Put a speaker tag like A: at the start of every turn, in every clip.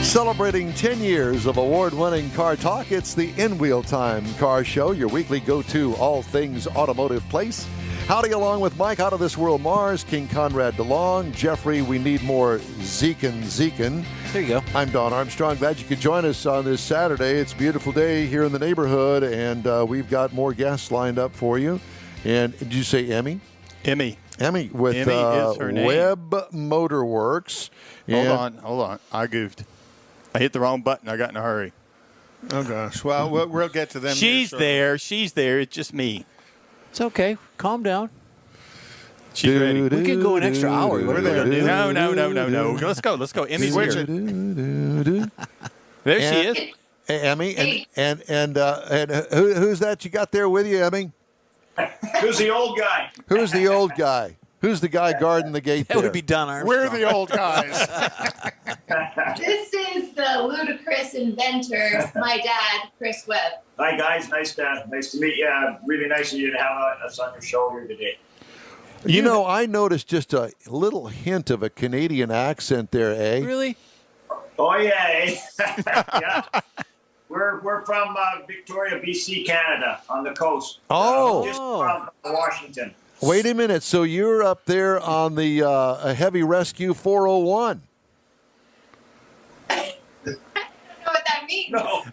A: Celebrating 10 years of award-winning car talk, it's the In-Wheel Time Car Show, your weekly go-to all things automotive place. Howdy along with Mike Out of This World Mars, King Conrad DeLong, Jeffrey, we need more Zekin.
B: There you go.
A: I'm Don Armstrong. Glad you could join us on this Saturday. It's a beautiful day here in the neighborhood, and we've got more guests lined up for you. And did you say Emmy?
C: Emmy
A: with
C: Emmy is her name.
A: Webb Motorworks.
C: Hold on. I goofed. I hit the wrong button. I got in a hurry.
D: Oh, gosh. Well, we'll get to them.
C: She's there. She's there. It's just me.
B: It's okay. Calm down.
C: She's ready.
B: We could go an extra hour. What are they going to do?
C: No. Let's go. Emmy's here. There she is.
A: Hey, Emmy, and who's that you got there with you, Emmy?
E: Who's the old guy?
A: Who's the old guy? Who's the guy guarding the gate there?
B: That would be Don Armstrong.
D: We're the old guys.
F: This is the ludicrous inventor, my dad, Chris Webb.
E: Hi, guys. Nice to meet you. Really nice of you to have us on your show here today.
A: You know, I noticed just a little hint of a Canadian accent there, eh?
B: Really?
E: Oh, yeah. Yeah. We're from Victoria, BC, Canada, on the coast.
A: Oh.
E: Just from Washington.
A: Wait a minute. So you're up there on the Heavy Rescue 401.
F: I don't know what that means.
E: No.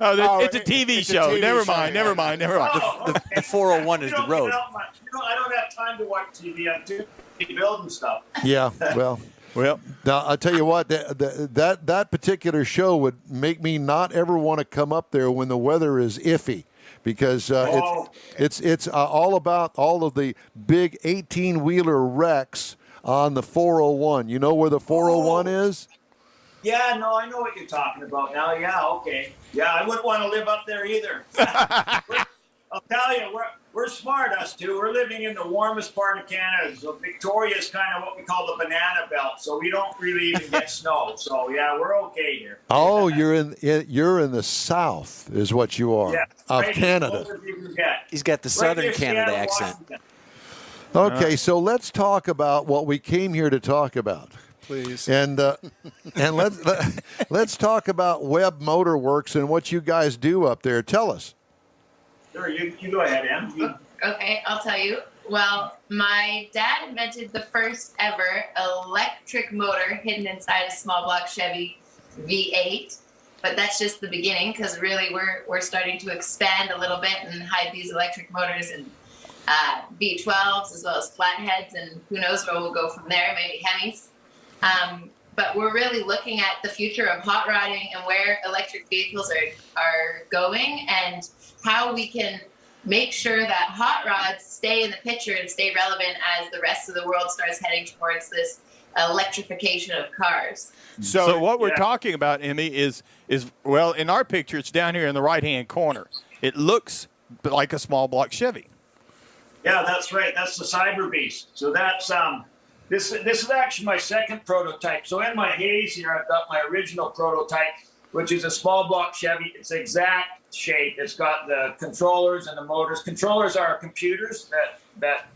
C: It's a TV show. Never mind.
E: Oh, okay.
B: The 401 is the road.
E: I don't have time to watch TV. I'm too busy building stuff.
A: Yeah, well. Now, I'll tell you what, that particular show would make me not ever want to come up there when the weather is iffy. Because it's all about all of the big 18-wheeler wrecks on the 401. You know where the 401 is?
E: Yeah, no, I know what you're talking about now. Yeah, okay. Yeah, I wouldn't want to live up there either. I'll tell you, we're smart, us two. We're living in the warmest part of Canada. So Victoria is kind of what we call the banana belt. So we don't really even get snow. So, yeah, we're okay here.
A: Oh, you're in the south is what you are, of Canada.
B: He's got the southern Canada accent.
A: Okay, so let's talk about what we came here to talk about.
D: Please.
A: And let's talk about Webb Motorworks and what you guys do up there. Tell us.
E: Sure, you go ahead, Em.
F: Okay, I'll tell you. Well, my dad invented the first ever electric motor hidden inside a small block Chevy V8. But that's just the beginning, because really we're starting to expand a little bit and hide these electric motors in V12s as well as flatheads, and who knows where we'll go from there, maybe Hemis. But we're really looking at the future of hot rodding and where electric vehicles are going, and how we can make sure that hot rods stay in the picture and stay relevant as the rest of the world starts heading towards this electrification of cars.
C: So what we're talking about, Emmy, is well, in our picture, it's down here in the right-hand corner. It looks like a small block Chevy.
E: Yeah, that's right. That's the Cyber Beast. So that's this is actually my second prototype. So in my haze here, I've got my original prototype, which is a small block Chevy. It's exact shape. It's got the controllers and the motors. Controllers are computers that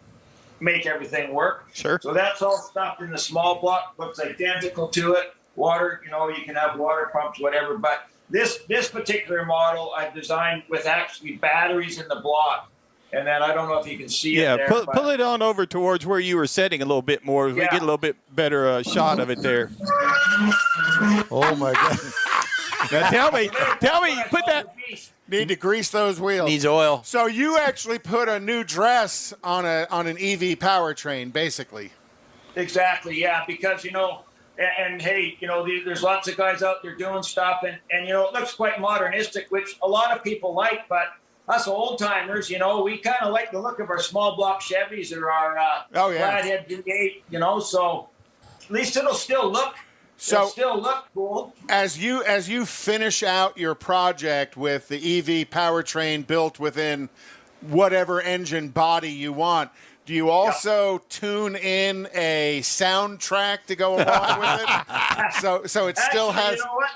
E: make everything work.
C: Sure.
E: So that's all stuffed in the small block. Looks identical to it. Water, you can have water pumps, whatever. But this particular model I designed with actually batteries in the block. And then I don't know if you can see it there.
C: Yeah, pull it on over towards where you were setting a little bit more. We get a little bit better shot of it there.
A: Oh, my God.
C: Now tell me, put that.
D: Need to grease those wheels.
B: Needs oil.
D: So you actually put a new dress on an EV powertrain, basically.
E: Exactly, yeah, because, and hey, there's lots of guys out there doing stuff, and it looks quite modernistic, which a lot of people like, but us old timers, we kind of like the look of our small block Chevys or our flathead V8, so at least it'll still look cool.
D: As you finish out your project with the EV powertrain built within whatever engine body you want, do you also tune in a soundtrack to go along with it? So it still has.
E: You know what?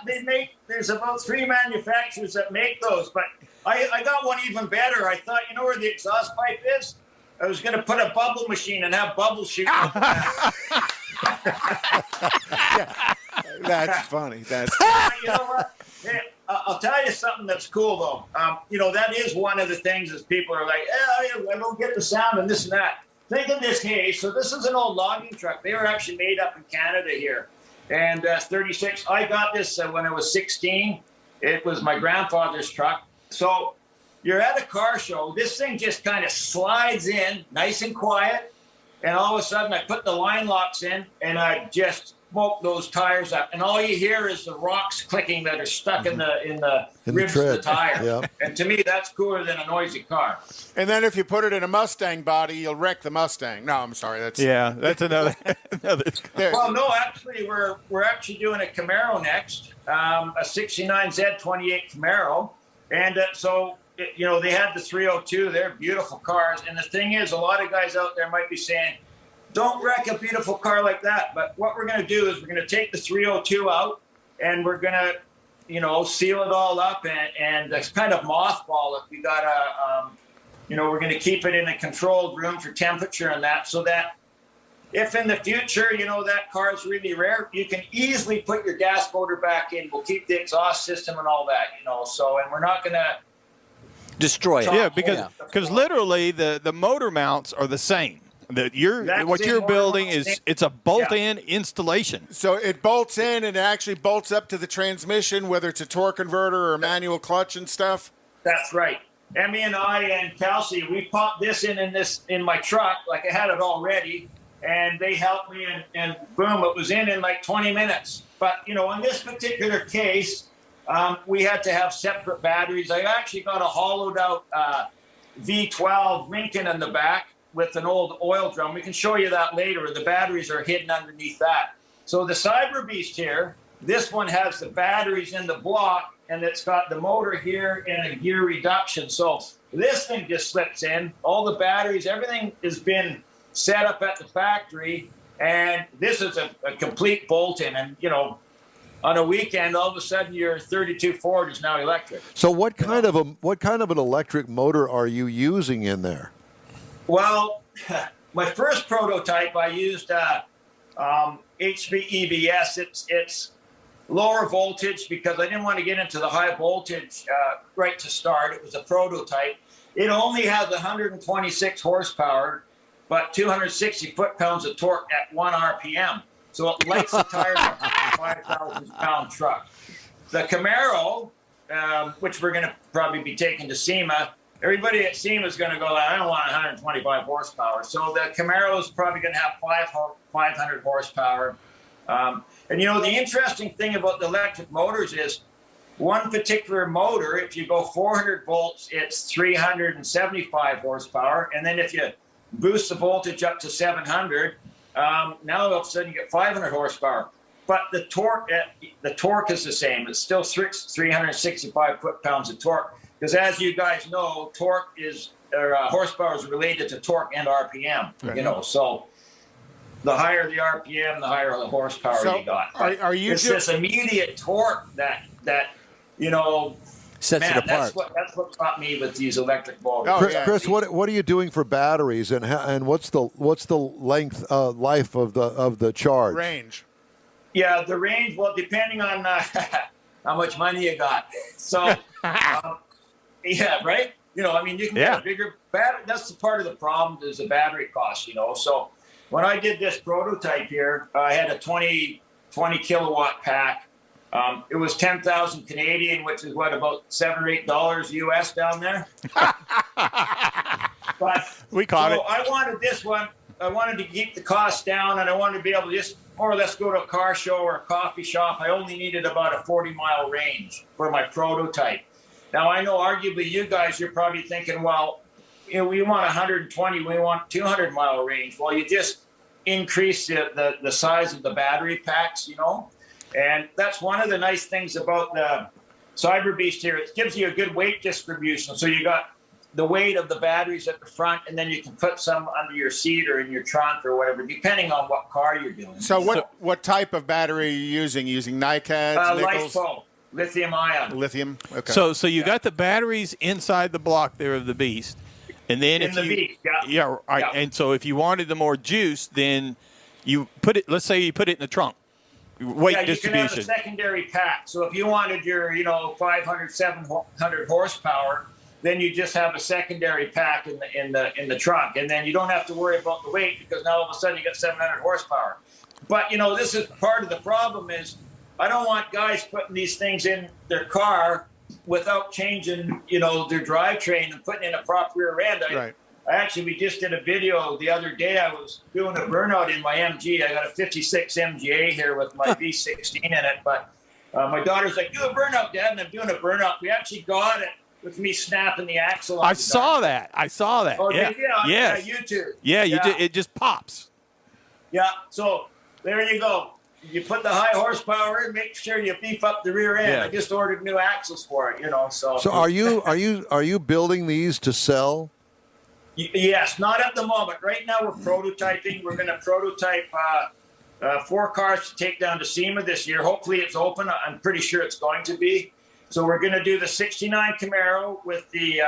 E: There's about 3 manufacturers that make those, but I got one even better. I thought, where the exhaust pipe is? I was going to put a bubble machine and have bubbles shoot.
D: That's funny. That's
E: You know what? Hey, I'll tell you something that's cool, though. You know, that is one of the things is people are like, I don't get the sound and this and that. Think of this case. So this is an old logging truck. They were actually made up in Canada here. And 36, I got this when I was 16. It was my grandfather's truck. So you're at a car show. This thing just kind of slides in nice and quiet. And all of a sudden I put the line locks in and I just smoke those tires up. And all you hear is the rocks clicking that are stuck in the ribs of the tire.
A: Yeah.
E: And to me, that's cooler than a noisy car.
D: And then if you put it in a Mustang body, you'll wreck the Mustang. No, I'm sorry. That's
C: another.
E: Well, no, actually, we're actually doing a Camaro next, a 69Z 28 Camaro. And you know, they had the 302. They're beautiful cars. And the thing is, a lot of guys out there might be saying, don't wreck a beautiful car like that. But what we're going to do is we're going to take the 302 out and we're going to, you know, seal it all up and kind of mothball it. We got you know, we're going to keep it in a controlled room for temperature and that, so that if in the future, you know, that car is really rare, you can easily put your gas motor back in. We'll keep the exhaust system and all that, you know, so, and we're not going to
B: destroy it.
C: Yeah, because literally the motor mounts are the same. What you're building is it's a bolt-in installation.
D: So it bolts in and it actually bolts up to the transmission, whether it's a torque converter or a manual clutch and stuff.
E: That's right. Emmy and I and Kelsey, we popped this in my truck, like I had it all ready, and they helped me, and boom, it was in like 20 minutes. But, you know, in this particular case, we had to have separate batteries. I actually got a hollowed out V12 Lincoln in the back with an old oil drum. We can show you that later. The batteries are hidden underneath that. So the Cyber Beast here, this one has the batteries in the block, and it's got the motor here and a gear reduction. So this thing just slips in. All the batteries, everything has been set up at the factory, and this is a complete bolt-in. And, you know, on a weekend, all of a sudden your 32 Ford is now electric.
A: So what kind of an electric motor are you using in there?
E: Well, my first prototype, I used HV EVS. It's lower voltage because I didn't want to get into the high voltage right to start. It was a prototype. It only has 126 horsepower, but 260 foot-pounds of torque at 1 RPM. So it lights the tires up on a 5,000-pound truck. The Camaro, which we're going to probably be taking to SEMA, everybody at SEMA is going to go, I don't want 125 horsepower. So the Camaro is probably going to have 500 horsepower. And, you know, the interesting thing about the electric motors is one particular motor, if you go 400 volts, it's 375 horsepower. And then if you boost the voltage up to 700, now all of a sudden you get 500 horsepower. But the torque is the same. It's still 365 foot-pounds of torque. Because as you guys know, horsepower is related to torque and RPM. Right. You know, so the higher the RPM, the higher the horsepower you got. It's this immediate torque that you know
B: sets it apart.
E: That's what got me with these electric motors.
A: Chris, what are you doing for batteries, and what's the length life of the charge?
D: Range.
E: Yeah, the range. Well, depending on how much money you got. So. Yeah, right? You know, I mean, you can get a bigger battery. That's the part of the problem is the battery cost, you know. So when I did this prototype here, I had a 20 kilowatt pack. It was 10,000 Canadian, which is about $7 or $8 US down there. But
C: we caught it.
E: I wanted this one. I wanted to keep the cost down, and I wanted to be able to just more or less go to a car show or a coffee shop. I only needed about a 40-mile range for my prototype. Now, I know arguably you guys, you're probably thinking, well, you know, we want 120, we want 200-mile range. Well, you just increase the size of the battery packs, you know. And that's one of the nice things about the Cyber Beast here. It gives you a good weight distribution. So you got the weight of the batteries at the front, and then you can put some under your seat or in your trunk or whatever, depending on what car you're doing.
D: So what type of battery are you using? Using NiCads, nickels?
E: LiFePO. Lithium-ion.
D: Lithium. Okay.
C: So you got the batteries inside the block there of the Beast, and then and so if you wanted the more juice, then you put it. Let's say you put it in the trunk. weight
E: You
C: distribution.
E: can have a secondary pack. So if you wanted your, 500, 700 horsepower, then you just have a secondary pack in the trunk, and then you don't have to worry about the weight because now all of a sudden you got 700 horsepower. But this is part of the problem is I don't want guys putting these things in their car without changing, their drivetrain and putting in a proper rear end. We just did a video the other day. I was doing a burnout in my MG. I got a 56 MGA here with my V16 in it. But my daughter's like, do a burnout, Dad. And I'm doing a burnout. We actually got it with me snapping the axle.
C: I saw that.
E: Oh,
C: yeah.
E: Yeah, YouTube.
C: Yeah, you did. It just pops.
E: Yeah. So there you go. You put the high horsepower in, make sure you beef up the rear end.
C: Yeah.
E: I just ordered new axles for it, So
A: are you building these to sell?
E: Yes, not at the moment. Right now we're prototyping. We're going to prototype 4 cars to take down to SEMA this year. Hopefully it's open. I'm pretty sure it's going to be. So we're going to do the 69 Camaro with the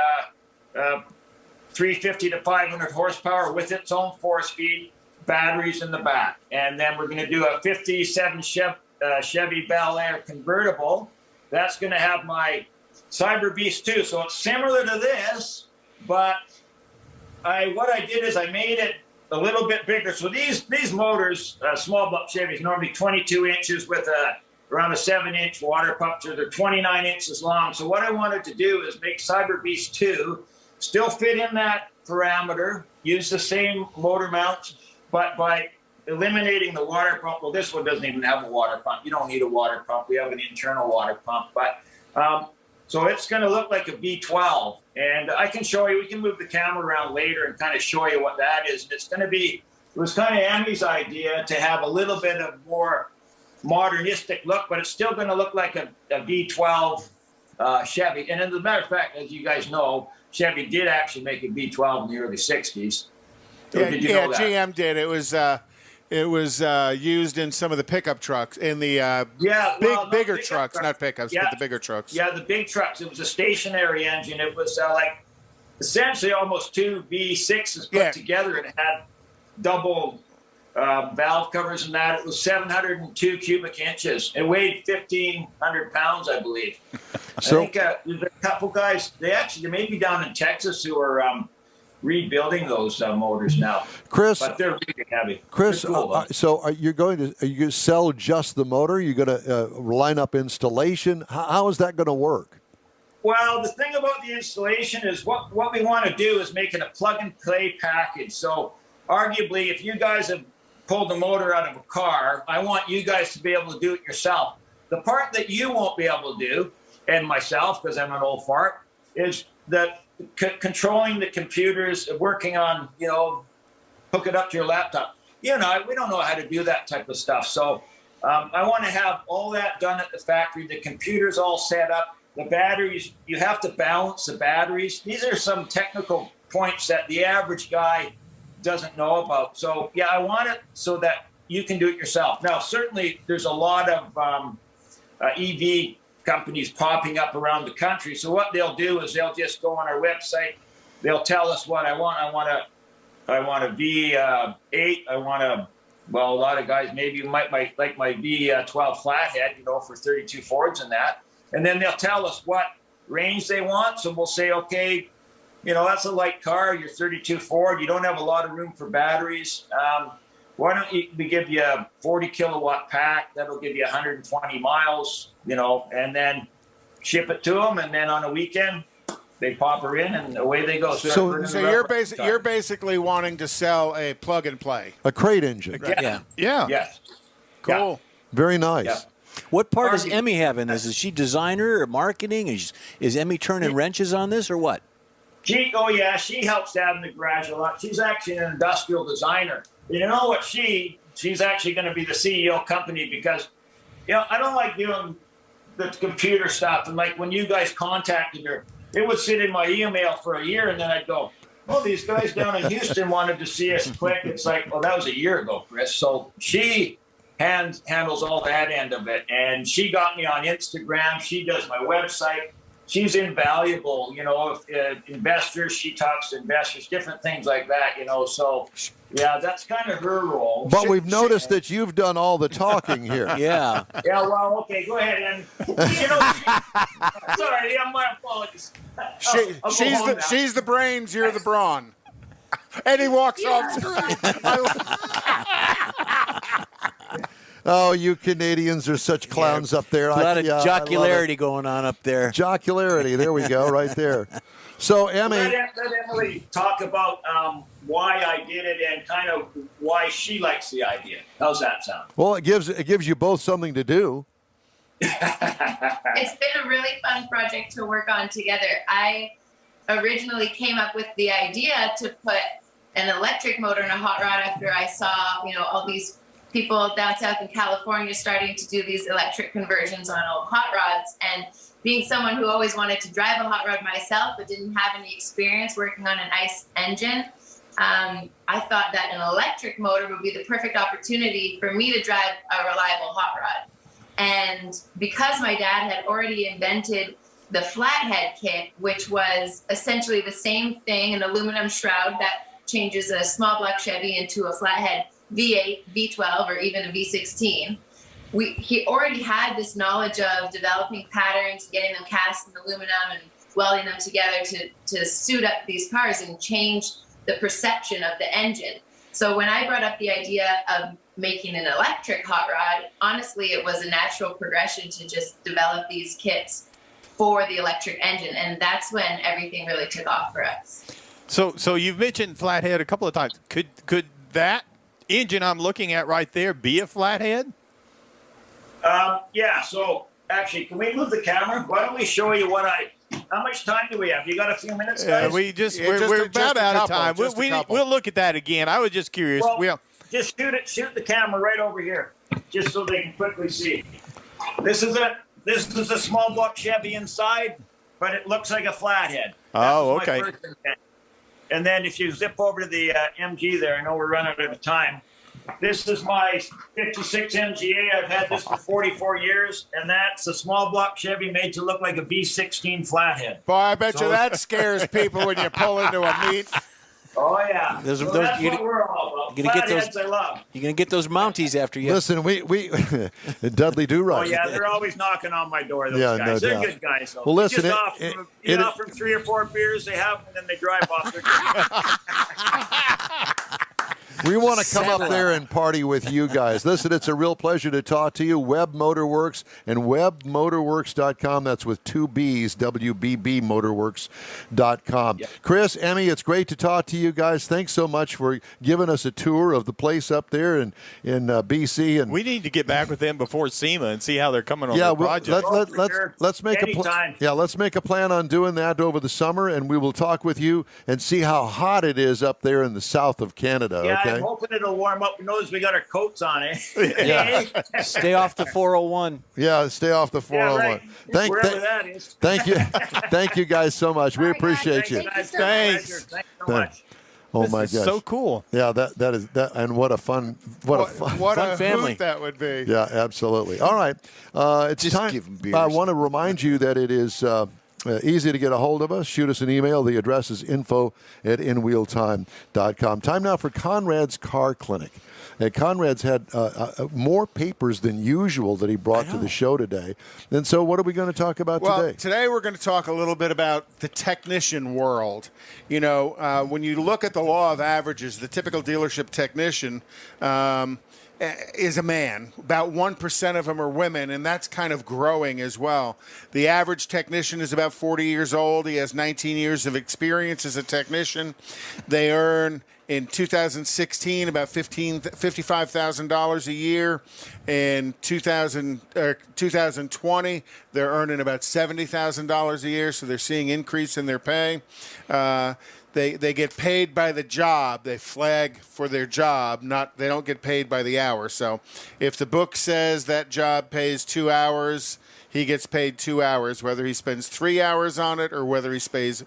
E: 350 to 500 horsepower with its own 4-speed batteries in the back. And then we're going to do a 57 Chevy Bel Air convertible. That's going to have my Cyber Beast 2. So it's similar to this, but what I did is I made it a little bit bigger. So these motors, small block Chevys, normally 22 inches with around a 7-inch water pump. So they're 29 inches long. So what I wanted to do is make Cyber Beast 2 still fit in that parameter, use the same motor mounts, but by eliminating the water pump. Well, this one doesn't even have a water pump. You don't need a water pump. We have an internal water pump. But so it's going to look like a V12. And I can show you, we can move the camera around later and kind of show you what that is. And it's going to be, it was kind of Emmy's idea to have a little bit of more modernistic look, but it's still going to look like a V12 Chevy. And as a matter of fact, as you guys know, Chevy did actually make a V12 in the early 60s.
D: Yeah, GM did. It was used in some of the pickup trucks, in the bigger trucks, not pickups, but the bigger trucks.
E: Yeah, the big trucks. It was a stationary engine. It was like essentially almost 2 V6s put together. It had double valve covers and that. It was 702 cubic inches. It weighed 1,500 pounds, I believe.
A: So,
E: I think there's a couple guys, they may be down in Texas who are rebuilding those motors now.
A: Chris,
E: but they're really heavy.
A: Chris,
E: cool,
A: so are you going to sell just the motor? You're going to line up installation? How is that going to work?
E: Well, the thing about the installation is what we want to do is make it a plug-and-play package. So arguably, if you guys have pulled the motor out of a car, I want you guys to be able to do it yourself. The part that you won't be able to do, and myself, because I'm an old fart, is that controlling the computers, working on, hook it up to your laptop. We don't know how to do that type of stuff. So I want to have all that done at the factory. The computer's all set up. The batteries, you have to balance the batteries. These are some technical points that the average guy doesn't know about. So, yeah, I want it so that you can do it yourself. Now, certainly there's a lot of EV companies popping up around the country. So what they'll do is they'll just go on our website. They'll tell us what I want. I want a V8. I want a lot of guys maybe might like my V12 flathead, for 32 Fords and that. And then they'll tell us what range they want. So we'll say, okay, that's a light car. You're 32 Ford. You don't have a lot of room for batteries. Why don't we give you a 40 kilowatt pack? That'll give you 120 miles, and then ship it to them. And then on a weekend, they pop her in and away they go.
D: So you're basically wanting to sell a plug and play,
A: a crate engine.
B: Yeah.
E: Yes.
D: Cool.
E: Yeah.
A: Very nice.
E: Yeah.
B: What part does Emmy have in this? Is she designer or marketing? Is Emmy turning wrenches on this or what?
E: She helps out in the garage a lot. She's actually an industrial designer. You know what? She's actually going to be the CEO company because, I don't like doing the computer stuff. And like when you guys contacted her, it would sit in my email for a year, and then I'd go, "Oh, these guys down in Houston wanted to see us quick." It's like, well, that was a year ago, Chris. So she handles all that end of it, and she got me on Instagram. She does my website. she's invaluable. You know, if, investors, she talks to investors, different things like that. You know, so yeah, that's kind of her role.
A: But we've noticed that you've done all the talking here.
B: Yeah.
E: Yeah, well, okay, go ahead. And, you know, sorry, my apologies.
D: She's the brains, you're the brawn. And he walks off screen.
A: Oh, you Canadians are such clowns up there.
B: A lot of jocularity going on up there.
A: Jocularity. There we go, right there. So, Emmy.
E: Let Emily talk about why I did it and kind of why she likes the idea. How's that sound?
A: Well, it gives you both something to do.
F: It's been a really fun project to work on together. I originally came up with the idea to put an electric motor in a hot rod after I saw, you know, all these people down south in California starting to do these electric conversions on old hot rods. And being someone who always wanted to drive a hot rod myself but didn't have any experience working on an ICE engine, I thought that an electric motor would be the perfect opportunity for me to drive a reliable hot rod. And because my dad had already invented the flathead kit, which was essentially the same thing, an aluminum shroud that changes a small block Chevy into a flathead V8, V12, or even a V16. He already had this knowledge of developing patterns, getting them cast in aluminum and welding them together to suit up these cars and change the perception of the engine. So when I brought up the idea of making an electric hot rod, honestly, it was a natural progression to just develop these kits for the electric engine. And that's when everything really took off for us.
C: So you've mentioned flathead a couple of times. Could that engine I'm looking at right there be a flathead?
E: Yeah, so actually, can we move the camera? Why don't we show you how much time do we have? You got a few minutes, guys?
C: We're about out of time. We'll look at that again. I was just curious.
E: Well, just shoot the camera right over here, just so they can quickly see. This is a small block Chevy inside, but it looks like a flathead.
C: Oh, okay.
E: And then if you zip over to the MG there, I know we're running out of time. This is my 56 MGA. I've had this for 44 years, and that's a small block Chevy made to look like a V16 flathead.
D: Boy, I bet you that scares people when you pull into a meet.
E: Oh, yeah. That's what we're all about. Flatheads I love.
B: You're going to get those Mounties after you.
A: Listen, we Dudley do right.
E: Oh, yeah, they're always knocking on my door, those guys.
A: No
E: they're
A: doubt.
E: good guys, though.
A: Well, listen,
E: you offer them 3 or 4 beers, they have them, and then they drive off.
A: We want to come up there and party with you guys. Listen, it's a real pleasure to talk to you. Webb Motorworks and webbmotorworks.com. That's with 2 B's, WBB motorworks.com. Yep. Chris, Emmy, it's great to talk to you guys. Thanks so much for giving us a tour of the place up there in BC. And
C: we need to get back with them before SEMA and see how they're coming on the project.
A: Let's make let's make a plan on doing that over the summer, and we will talk with you and see how hot it is up there in the south of Canada.
E: Yeah,
A: okay?
E: I'm hoping it'll warm up. Notice we got our coats on, eh?
A: Yeah.
B: Stay off the 401.
A: Yeah, stay off the 401.
E: Yeah, right. Wherever that is.
A: Thank you. Thank you guys so much. We appreciate you.
F: Thanks.
E: Thanks so much.
A: Oh
C: this
A: my
C: is
A: gosh.
C: so cool.
A: Yeah, that is and what a fun
B: family
D: that would be.
A: Yeah, absolutely. All right. It's
B: just
A: time.
B: give them beers.
A: I want to remind you that it is easy to get a hold of us. Shoot us an email. The address is info@inwheeltime.com. Time now for Conrad's Car Clinic. And Conrad's had more papers than usual that he brought to the show today. And so what are we going to talk about today?
D: Well, today we're going to talk a little bit about the technician world. You know, when you look at the law of averages, the typical dealership technician is a man. About 1% of them are women, and that's kind of growing as well. The average technician is about 40 years old. He has 19 years of experience as a technician. They earn, in 2016, about $55,000 a year. In 2020, they're earning about $70,000 a year, so they're seeing increase in their pay. They get paid by the job. They flag for their job. They don't get paid by the hour. So if the book says that job pays 2 hours, he gets paid 2 hours, whether he spends 3 hours on it or whether he spends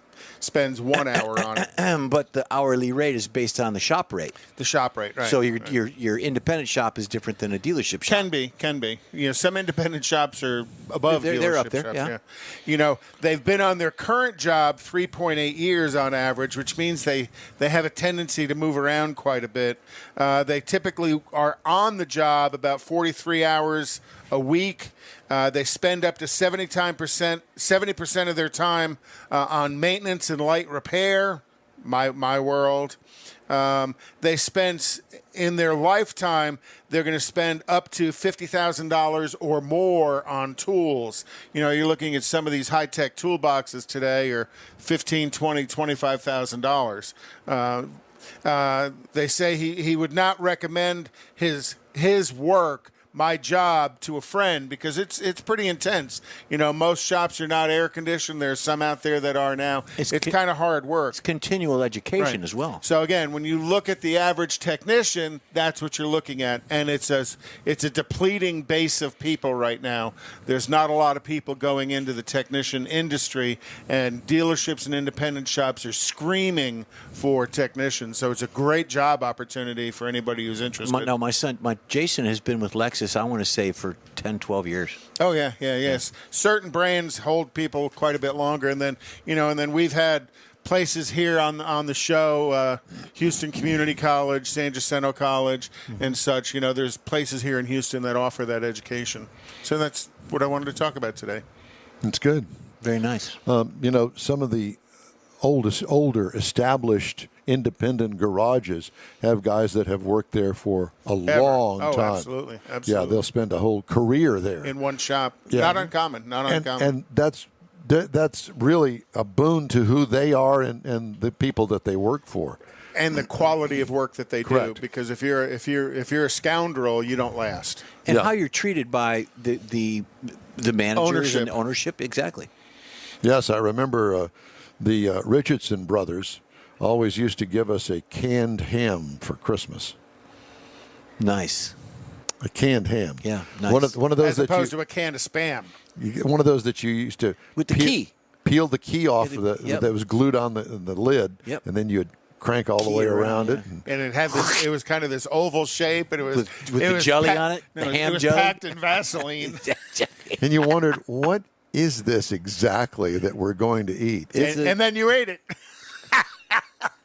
D: 1 hour on it.
B: But the hourly rate is based on the shop rate.
D: The shop rate, right.
B: So your independent shop is different than a dealership shop.
D: Can be. You know, some independent shops are above dealership
B: they're up there,
D: shops.
B: yeah.
D: You know, they've been on their current job 3.8 years on average, which means they have a tendency to move around quite a bit. They typically are on the job about 43 hours a week. They spend up to 70% of their time on maintenance and light repair. My world. They spend in their lifetime, they're going to spend up to $50,000 or more on tools. You know, you're looking at some of these high-tech toolboxes today are $15,000, $20,000, $25,000. They say he would not recommend his work, my job, to a friend because it's pretty intense. You know, most shops are not air conditioned. There's some out there that are now. It's kind of hard work.
B: It's continual education as well.
D: So again, when you look at the average technician, that's what you're looking at, and it's a depleting base of people right now. There's not a lot of people going into the technician industry, and dealerships and independent shops are screaming for technicians. So it's a great job opportunity for anybody who's interested.
B: My son, Jason, has been with Lexus, I want to say, for 10, 12 years.
D: Oh, yes. Certain brands hold people quite a bit longer. And then, we've had places here on the show, Houston Community College, San Jacinto College, and such. You know, there's places here in Houston that offer that education. So that's what I wanted to talk about today.
A: It's good.
B: Very nice.
A: You know, some of the older established independent garages have guys that have worked there for a long time.
D: Absolutely.
A: Yeah, they'll spend a whole career there
D: in one shop.
A: Yeah.
D: Not uncommon.
A: And that's really a boon to who they are and the people that they work for.
D: And the quality of work that they
A: Correct.
D: do, because if you're a scoundrel, you don't last.
B: And how you're treated by the managers and ownership, exactly.
A: Yes, I remember the Richardson brothers always used to give us a canned ham for Christmas.
B: Nice.
A: A canned ham.
B: Yeah, nice.
A: One of those
D: as opposed to a can of Spam.
A: One of those that you used to
B: with the key.
A: Peel the key off that was glued on the lid, and then you'd crank all the way around it.
D: And it had this. It was kind of this oval shape, and it was
B: with the jelly on it.
D: No,
B: the ham
D: it was
B: jelly
D: packed in Vaseline.
A: And you wondered, what is this exactly that we're going to eat?
D: And then you ate it.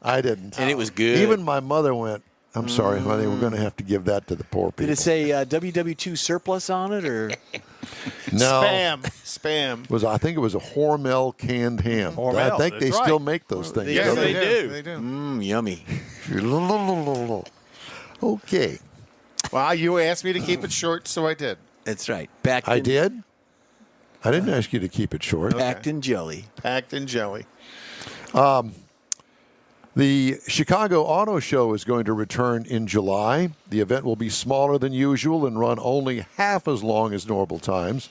A: I didn't.
B: And it was good.
A: Even my mother went, I'm sorry, honey, we're going to have to give that to the poor people.
B: Did it say WW2 surplus on it, or
A: no?
D: Spam.
A: I think it was a Hormel canned ham.
C: Hormel,
A: I think they still make those things.
C: Yes,
A: don't
C: they do.
D: They do.
B: Yummy.
A: Okay.
D: Well, you asked me to keep it short, so I did.
B: That's right.
A: I did? I didn't ask you to keep it short.
B: Packed in jelly.
D: Packed in jelly.
A: The Chicago Auto Show is going to return in July. The event will be smaller than usual and run only half as long as normal times.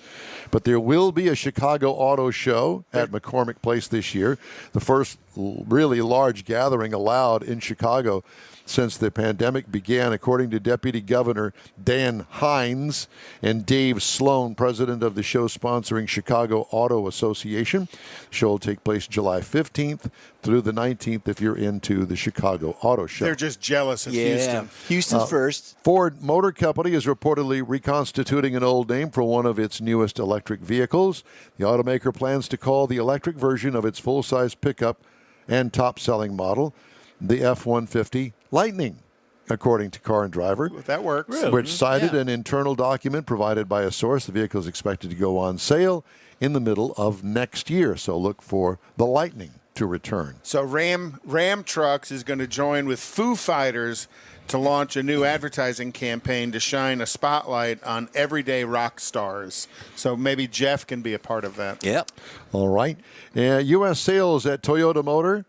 A: But there will be a Chicago Auto Show at McCormick Place this year, the first really large gathering allowed in Chicago since the pandemic began, according to Deputy Governor Dan Hines and Dave Sloan, president of the show sponsoring Chicago Auto Association. The show will take place July 15th through the 19th if you're into the Chicago Auto Show.
D: They're just jealous of Houston.
B: Houston's first.
A: Ford Motor Company is reportedly reconstituting an old name for one of its newest electric vehicles. The automaker plans to call the electric version of its full-size pickup and top-selling model the F-150 Lightning, according to Car and Driver.
D: That works.
A: Which cited an internal document provided by a source. The vehicle is expected to go on sale in the middle of next year, so look for the Lightning to return.
D: So Ram Trucks is going to join with Foo Fighters to launch a new advertising campaign to shine a spotlight on everyday rock stars. So maybe Jeff can be a part of that.
B: Yep.
A: All right. U.S. sales at Toyota Motor,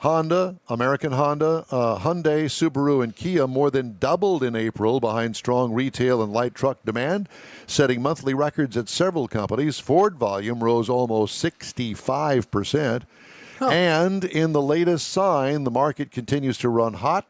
A: Honda, American Honda, Hyundai, Subaru, and Kia more than doubled in April behind strong retail and light truck demand, setting monthly records at several companies. Ford volume rose almost 65%. And in the latest sign, the market continues to run hot.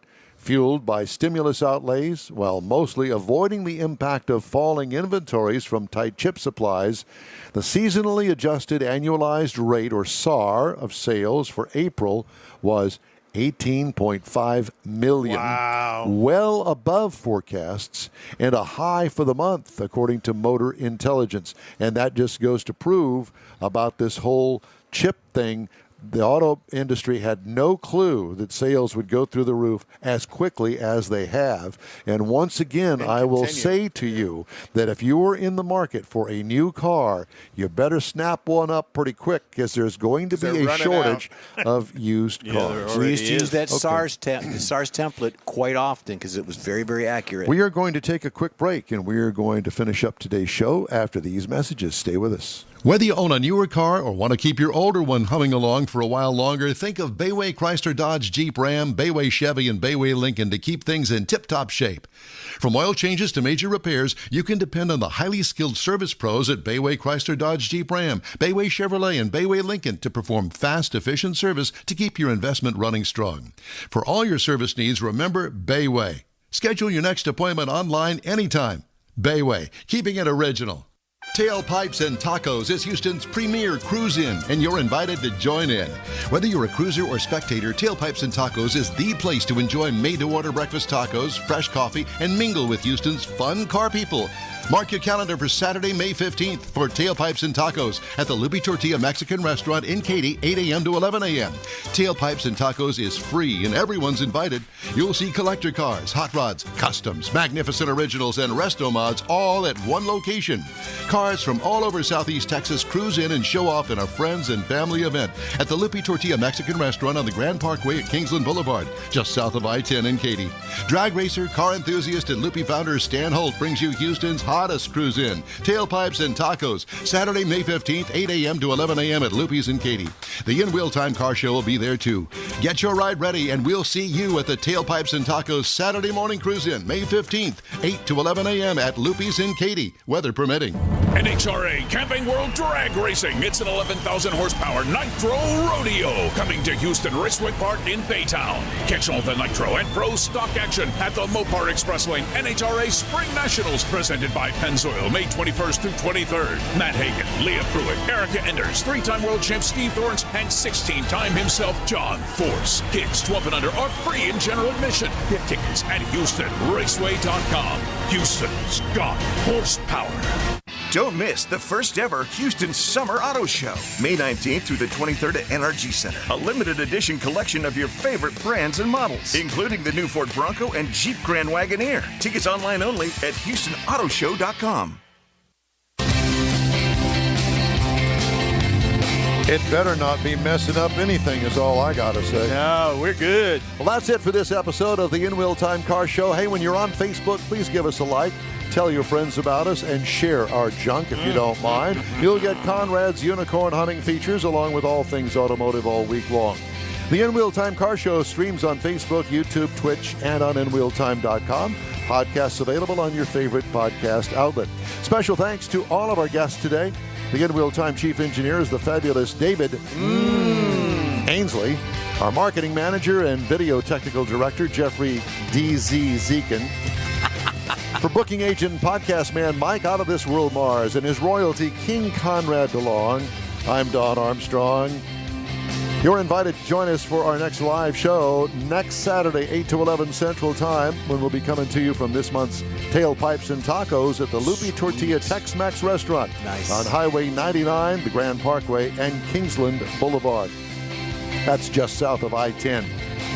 A: fueled by stimulus outlays, while mostly avoiding the impact of falling inventories from tight chip supplies. The seasonally adjusted annualized rate, or SAR, of sales for April was 18.5 million.
D: Wow.
A: Well above forecasts and a high for the month, according to Motor Intelligence. And that just goes to prove about this whole chip thing. The auto industry had no clue that sales would go through the roof as quickly as they have. And once again, I will say to you that if you are in the market for a new car, you better snap one up pretty quick, because there's going to be a shortage of used cars.
B: We used to use that SARS template quite often because it was very, very accurate.
A: We are going to take a quick break, and we are going to finish up today's show after these messages. Stay with us.
G: Whether you own a newer car or want to keep your older one humming along for a while longer, think of Bayway Chrysler Dodge Jeep Ram, Bayway Chevy, and Bayway Lincoln to keep things in tip-top shape. From oil changes to major repairs, you can depend on the highly skilled service pros at Bayway Chrysler Dodge Jeep Ram, Bayway Chevrolet, and Bayway Lincoln to perform fast, efficient service to keep your investment running strong. For all your service needs, remember Bayway. Schedule your next appointment online anytime. Bayway, keeping it original. Tailpipes and Tacos is Houston's premier cruise-in, and you're invited to join in. Whether you're a cruiser or spectator, Tailpipes and Tacos is the place to enjoy made-to-order breakfast tacos, fresh coffee, and mingle with Houston's fun car people. Mark your calendar for Saturday, May 15th for Tailpipes and Tacos at the Lupi Tortilla Mexican Restaurant in Katy, 8 a.m. to 11 a.m. Tailpipes and Tacos is free, and everyone's invited. You'll see collector cars, hot rods, customs, magnificent originals, and resto mods all at one location. Cars from all over Southeast Texas cruise in and show off in a friends and family event at the Lupi Tortilla Mexican Restaurant on the Grand Parkway at Kingsland Boulevard, just south of I-10 in Katy. Drag racer, car enthusiast, and Lupi founder Stan Holt brings you Houston's hottest cruise in, Tailpipes and Tacos, Saturday, May 15th, 8 a.m. to 11 a.m. at Lupi's in Katy. The In Wheel Time Car Show will be there too. Get your ride ready, and we'll see you at the Tailpipes and Tacos Saturday morning cruise in, May 15th, 8 to 11 a.m. at Lupi's in Katy, weather permitting.
H: NHRA Camping World Drag Racing. It's an 11,000 horsepower Nitro Rodeo coming to Houston Raceway Park in Baytown. Catch all the Nitro and Pro stock action at the Mopar Express Lane NHRA Spring Nationals, presented by Pennzoil, May 21st through 23rd. Matt Hagan, Leah Pruitt, Erica Enders, 3-time world champ Steve Thorns, and 16-time himself John Force. Kids 12 and under are free in general admission. Get tickets at HoustonRaceway.com. Houston's got horsepower.
I: Don't miss the first ever Houston Summer Auto Show, May 19th through the 23rd at NRG Center. A limited edition collection of your favorite brands and models, including the new Ford Bronco and Jeep Grand Wagoneer. Tickets online only at HoustonAutoShow.com.
A: It better not be messing up anything is all I got to say.
C: No, we're good.
A: Well, that's it for this episode of the In Wheel Time Car Show. Hey, when you're on Facebook, please give us a like. Tell your friends about us and share our junk if you don't mind. You'll get Conrad's unicorn hunting features along with all things automotive all week long. The In Wheel Time Car Show streams on Facebook, YouTube, Twitch, and on InWheelTime.com. Podcasts available on your favorite podcast outlet. Special thanks to all of our guests today. The In Wheel Time Chief Engineer is the fabulous David Ainsley. Our Marketing Manager and Video Technical Director, Jeffrey D.Z. Zekin. For booking agent and podcast man Mike Out of This World Mars and his royalty King Conrad DeLong, I'm Don Armstrong. You're invited to join us for our next live show next Saturday, 8 to 11 Central Time, when we'll be coming to you from this month's Tailpipes and Tacos at the Lupi Tortilla Tex-Mex Restaurant on Highway 99, the Grand Parkway, and Kingsland Boulevard. That's just south of I-10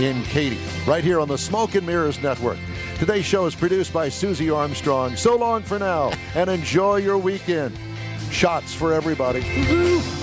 A: in Katy, right here on the Smoke and Mirrors Network. Today's show is produced by Susie Armstrong. So long for now, and enjoy your weekend. Shots for everybody. Woo-hoo.